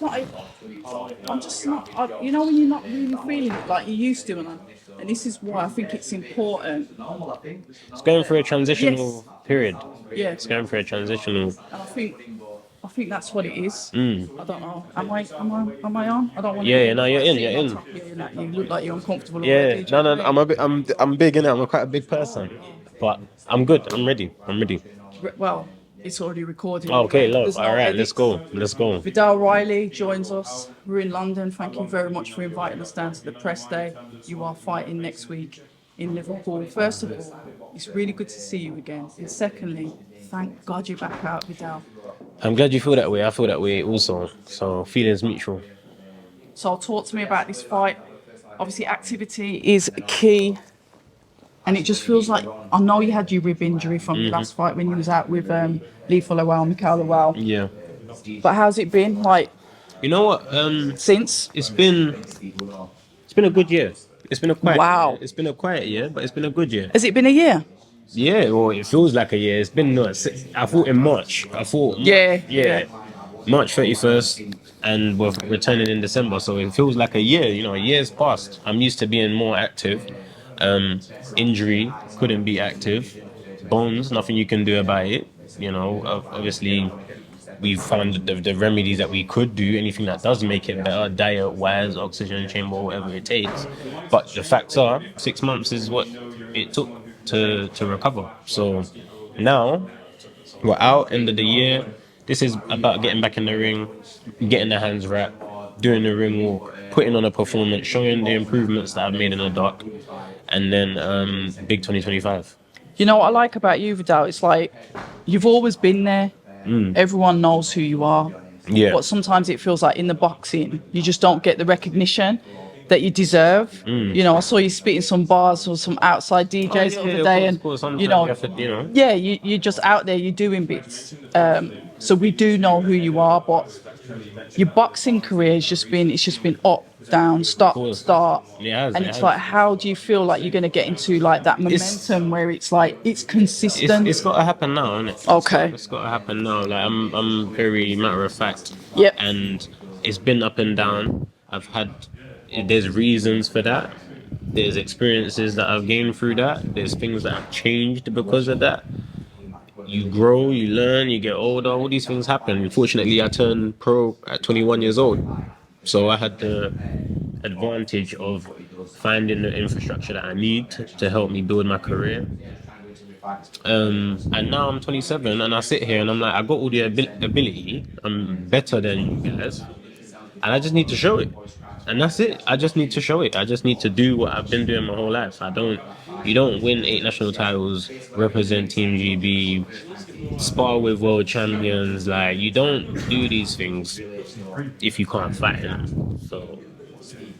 not. I'm just not. You know when you're not really feeling it like you used to, and this is why I think it's important. It's going through a transitional Yes. period. Yeah. It's going through a transitional. And I think that's what it is. Mm. I don't know. Am I on? I don't want to Yeah, yeah, be no, you're like in, you're sitting on in. top of you and that you look like you're uncomfortable Yeah, already. Do you no, know no, what I mean? I'm big in it. I'm quite a big person, but I'm good. I'm ready. I'm ready. Well, it's already recorded Okay, anyway. love. There's All no right, let's edits. go. Let's go. Viddal Riley joins us. We're in London. Thank you very much for inviting us down to the press day. You are fighting next week in Liverpool. First of all, it's really good to see you again. And secondly, thank God you're back out, Viddal. I'm glad you feel that way. I feel that way also. So feelings mutual. So talk to me about this fight. Obviously, activity is key. And it just feels like I know you had your rib injury from your last fight when you was out with Lethal Lowell, Mikhail Lowell. Yeah. But how's it been like You know what? since? It's been a good year. It's been a quiet year. Wow. It's been a quiet year, but it's been a good year. Has it been a year? Yeah, well, it feels like a year. It's been no. I thought in March. I thought March, Yeah, yeah, yeah. March 31st, and we're returning in December. So it feels like a year. You know, a year's passed. I'm used to being more active. Injury couldn't be active. Bones, nothing you can do about it. You know, obviously we found the remedies that we could do, anything that does make it better, diet wise, oxygen chamber, whatever it takes. But the facts are 6 months is what it took to recover. So now we're out, end of the year. This is about getting back in the ring, getting the hands wrapped, doing the ring walk, putting on a performance, showing the improvements that I've made in the dark, and then big 2025. You know what I like about you, Vidal? It's like you've always been there. Everyone knows who you are. Yeah. But sometimes it feels like in the boxing, you just don't get the recognition that you deserve. You know, I saw you spitting some bars or some outside DJs the other day, Of course, and you sometimes know, you have to, you know. yeah, you're just out there, you're doing bits. So we do know who you are, but your boxing career has just been up, down, stop, Course. start. It has, And it it's has. like, how do you feel like you're going to get into like that momentum where it's like it's consistent? It's got to happen now, isn't it? Okay. It's got to happen now. Like I'm very matter of fact. Yep. And it's been up and down. There's reasons for that. There's experiences that I've gained through that. There's things that have changed because of that. You grow, you learn, you get older. All these things happen. Unfortunately, I turned pro at 21 years old, so I had the advantage of finding the infrastructure that I need to help me build my career. And now I'm 27 and I sit here and I'm like, I got all the ability. I'm better than you guys, and I just need to show it. And that's it. I just need to show it. I just need to do what I've been doing my whole life. You don't win 8 national titles, represent Team GB, spar with world champions. Like, you don't do these things if you can't fight them. So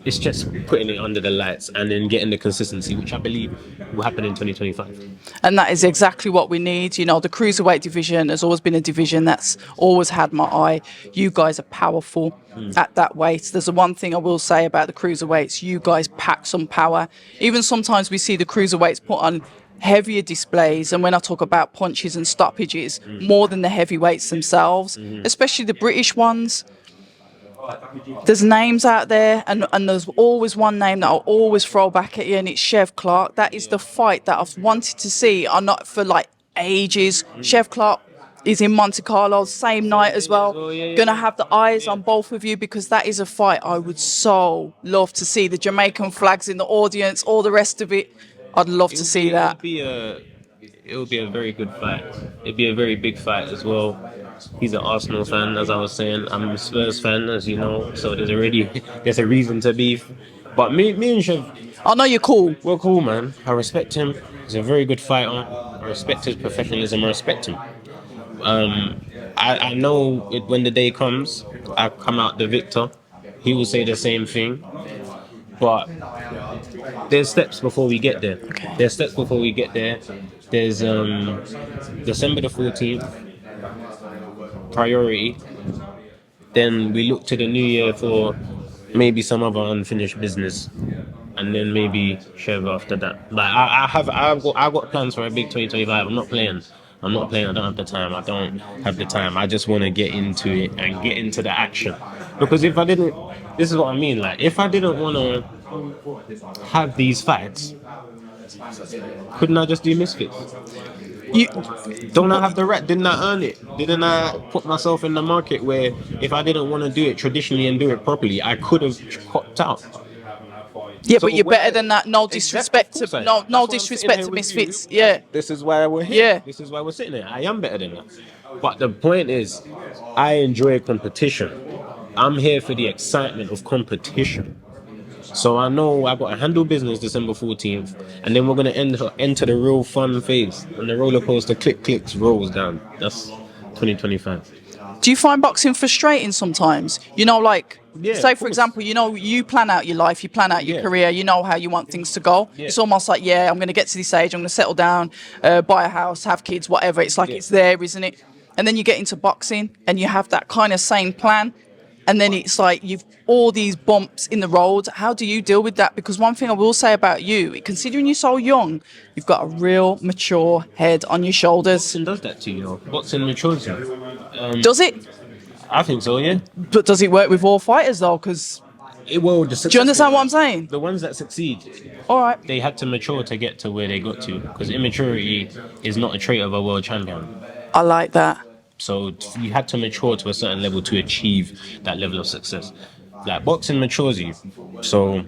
it's just putting it under the lights and then getting the consistency, which I believe will happen in 2025. And that is exactly what we need. You know, the cruiserweight division has always been a division that's always had my eye. You guys are powerful at that weight. There's the one thing I will say about the cruiserweights: you guys pack some power. Even sometimes we see the cruiserweights put on heavier displays, and when I talk about punches and stoppages, more than the heavyweights themselves, especially the British ones. There's names out there, and there's always one name that I'll always throw back at you, and it's Chev Clark. That is the fight that I've wanted to see, not for like ages. Chev Clark is in Monte Carlo, same night as well. Gonna have the eyes on both of you because that is a fight I would so love to see. The Jamaican flags in the audience, all the rest of it. I'd love to see that. It would be a very good fight. It'd be a very big fight as well. He's an Arsenal fan, as I was saying. I'm a Spurs fan, as you know. So there's a reason to beef. But me and Chev, I know you're cool. we're cool, man. I respect him. He's a very good fighter. I respect his professionalism. I respect him. I know when the day comes, I come out the victor. He will say the same thing. But there's steps before we get there. There's steps before we get there. There's December the 14th, priority. Then we look to the new year for maybe some other unfinished business, and then maybe Chev after that. Like I got plans for a big 2025. I'm not playing. I'm not playing. I don't have the time. I don't have the time. I just want to get into it and get into the action. Because if I didn't, this is what I mean. Like, if I didn't want to have these fights, couldn't I just do Misfits? You, Don't I have the right? Didn't I earn it? Didn't I put myself in the market where if I didn't want to do it traditionally and do it properly, I could have copped out? yeah, So but you're better where than that. No exactly, of disrespect course to I am. no That's why I'm sitting disrespect here to with you. Misfits. Yeah, This is why we're here. yeah. This is why we're sitting here. I am better than that. But the point is, I enjoy competition. I'm here for the excitement of competition. So I know I got to handle business December 14th, and then we're gonna enter the real fun phase, and the roller coaster clicks rolls down. That's 2025. Do you find boxing frustrating sometimes? You know, like, Yeah, say of for course. example, you know, you plan out your life, you plan out your Yeah. career, you know how you want things to go. Yeah. It's almost like, yeah, I'm going to get to this age, I'm going to settle down, buy a house, have kids, whatever. It's like Yeah. it's there, isn't it? And then you get into boxing and you have that kind of same plan. And then it's like you've all these bumps in the road. How do you deal with that? Because one thing I will say about you, considering you're so young, you've got a real mature head on your shoulders. Boxing does that to you, know. Boxing matures you. Does it? I think so, yeah. But does it work with all fighters though? Because It will. do you understand what I'm saying? The ones that succeed, All right. they had to mature to get to where they got to. Because immaturity is not a trait of a world champion. I like that. So you had to mature to a certain level to achieve that level of success. Like boxing matures you. So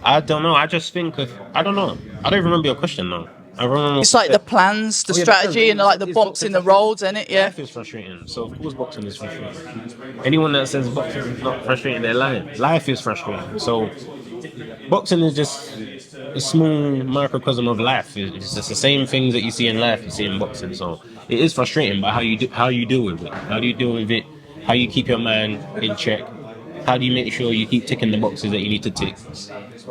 I don't know. I just think of I don't know. I don't even remember your question now. I remember. It's like the plans, the Oh, yeah, strategy, and like the is bumps boxing in the frustrating? roads, innit? Yeah. Life is frustrating. So of course boxing is frustrating. Anyone that says boxing is not frustrating, they're lying. Life is frustrating. So boxing is just a small microcosm of life. It's just the same things that you see in life you see in boxing. So it is frustrating, but how you deal with it? How do you deal with it? How you keep your mind in check? How do you make sure you keep ticking the boxes that you need to tick?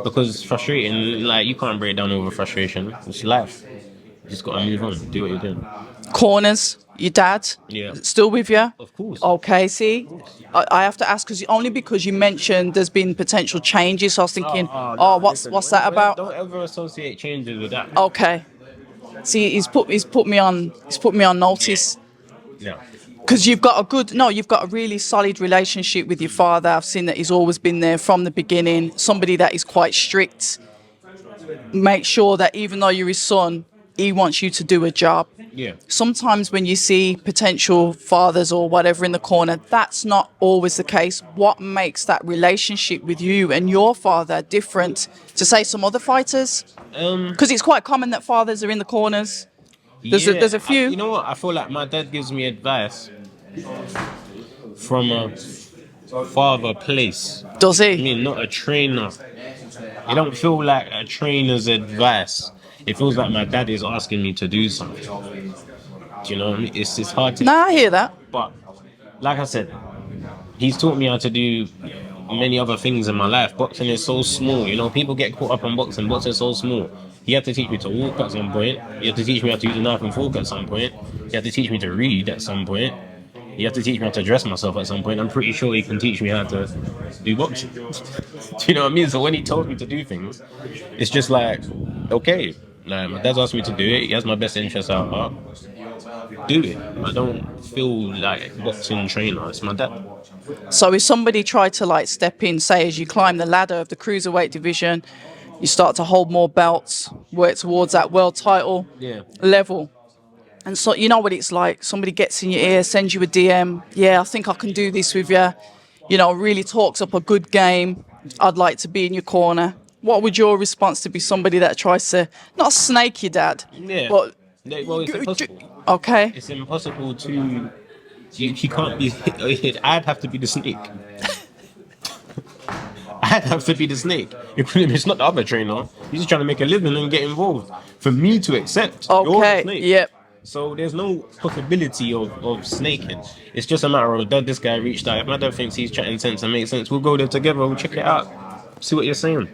Because it's frustrating. Like you can't break down over frustration. It's life. You just gotta move on. Do what you're doing. Corners, your dad, Yeah. still with you? Of course. Okay, see, I have to ask only because you mentioned there's been potential changes. So I was thinking, No, what's listen, that about? Don't ever associate changes with that. Okay, see, he's put me on notice. No. Because you've got a really solid relationship with your father. I've seen that he's always been there from the beginning. Somebody that is quite strict. Make sure that even though you're his son, he wants you to do a job. Yeah. Sometimes when you see potential fathers or whatever in the corner, that's not always the case. What makes that relationship with you and your father different to, say, some other fighters? Because it's quite common that fathers are in the corners. There's a few. You know what? I feel like my dad gives me advice from a father place. Does I he? mean, not a trainer. It don't feel like a trainer's advice. It feels like my dad is asking me to do something. Do you know what I mean? It's hard to. Nah, I hear that. But like I said, he's taught me how to do many other things in my life. Boxing is so small, you know. People get caught up on boxing. Boxing is so small. He had to teach me to walk at some point. He had to teach me how to use a knife and fork at some point. He had to teach me to read at some point. He had to teach me how to dress myself at some point. I'm pretty sure he can teach me how to do boxing. Do you know what I mean? So when he told me to do things, it's just like, okay, like my dad's asked me to do it. He has my best interests at heart. Do it. I don't feel like boxing trainer. It's my dad. So if somebody tried to like step in, say as you climb the ladder of the cruiserweight division, you start to hold more belts, work towards that world title level. And so you know what it's like. Somebody gets in your ear, sends you a DM. Yeah, I think I can do this with you. You know, really talks up a good game. I'd like to be in your corner. What would your response to be somebody that tries to not snake your dad, Yeah. but Well, it's impossible. okay? It's impossible to. You can't be. I'd have to be the snake. I'd have to be the snake. It's not the other trainer. He's just trying to make a living and get involved. For me to accept, you're the Okay, snake. yep. So there's no possibility of snaking. It's just a matter of that this guy reached out. If my dad thinks he's chatting sense and makes sense, we'll go there together. We'll check it out. See what you're saying.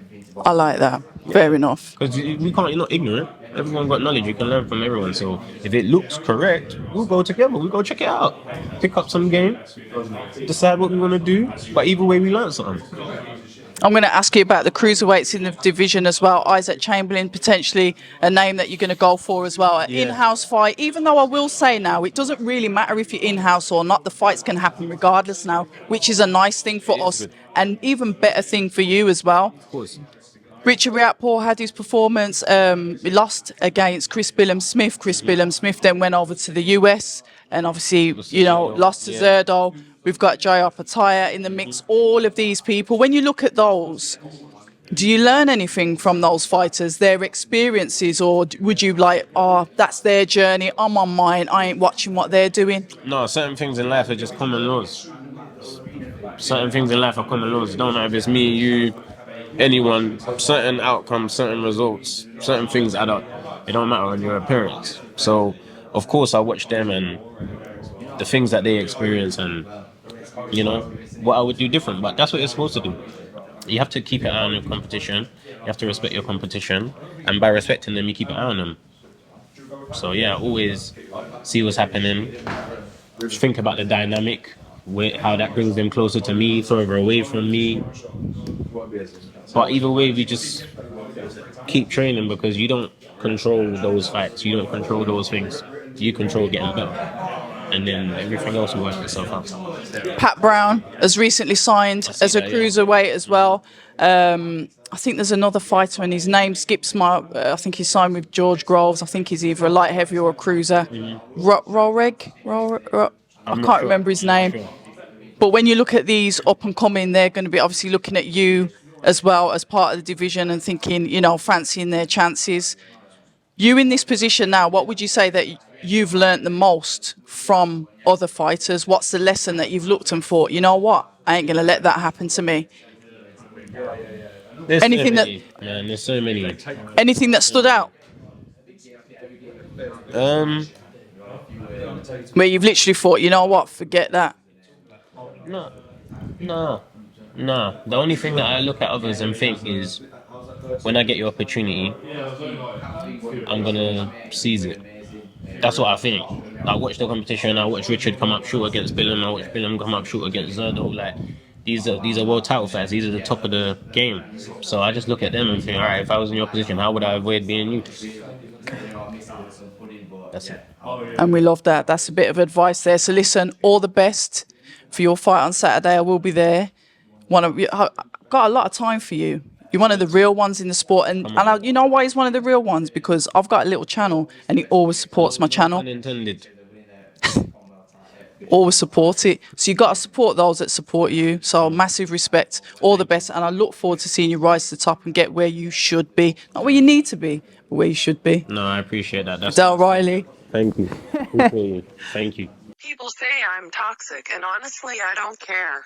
I like that. Fair enough. Because we can't. You're not ignorant. Everyone got knowledge. You can learn from everyone. So if it looks correct, we'll go together. We'll go check it out. Pick up some game. Decide what we want to do. But either way, we learn something. I'm going to ask you about the cruiserweights in the division as well. Isaac Chamberlain, potentially a name that you're going to go for as well. An in-house fight, even though I will say now, it doesn't really matter if you're in-house or not. The fights can happen regardless now, which is a nice thing for us good. and even better thing for you as well. Of course. Richard Riatpour had his performance. He lost against Chris Billum-Smith. Chris Billum-Smith then went over to the US and obviously, lost to Zerdo. We've got Jaya Pataya in the mix. All of these people. When you look at those, do you learn anything from those fighters, their experiences, or would you that's their journey, I'm on mine, I ain't watching what they're doing? No, certain things in life are just common laws. Certain things in life are common laws. It don't matter if it's me, you, anyone. Certain outcomes, certain results, certain things add up. It don't matter on your appearance. So, of course, I watch them and the things that they experience and, what I would do different. But that's what you're supposed to do. You have to keep an eye on your competition. You have to respect your competition. And by respecting them, you keep an eye on them. So, yeah, always see what's happening. Think about the dynamic, how that brings them closer to me, further away from me. But either way, we just keep training because you don't control those fights. You don't control those things. You control getting better. And then everything else will work itself out. Pat Brown has recently signed as a cruiserweight as well. I think there's another fighter and his name skips I think he's signed with George Groves. I think he's either a light heavy or a cruiser. Rolreg? I can't remember his name. Sure. But when you look at these up and coming, they're going to be obviously looking at you as well as part of the division and thinking, fancying their chances. You in this position now, what would you say that you've learnt the most from other fighters? What's the lesson that you've looked and thought, you know what, I ain't going to let that happen to me? There's There's so many. Anything that stood out? Where you've literally thought, you know what, forget that. No. The only thing that I look at others and think is, when I get your opportunity, I'm gonna seize it. That's what I think. I watch the competition. I watch Richard come up short against Billum. I watch Billum come up short against Zerdo. Like these are world title fights. These are the top of the game. So I just look at them and think, all right, if I was in your position, how would I avoid being you? That's it. And we love that. That's a bit of advice there. So listen, all the best for your fight on Saturday. I will be there. I've got a lot of time for you. You're one of the real ones in the sport. And you know why he's one of the real ones? Because I've got a little channel and he always supports my channel. Unintended. Always support it. So you've got to support those that support you. So massive respect. All the best. And I look forward to seeing you rise to the top and get where you should be. Not where you need to be, but where you should be. No, I appreciate that. Viddal Riley. Thank you. Appreciate you. Thank you. People say I'm toxic, and honestly, I don't care.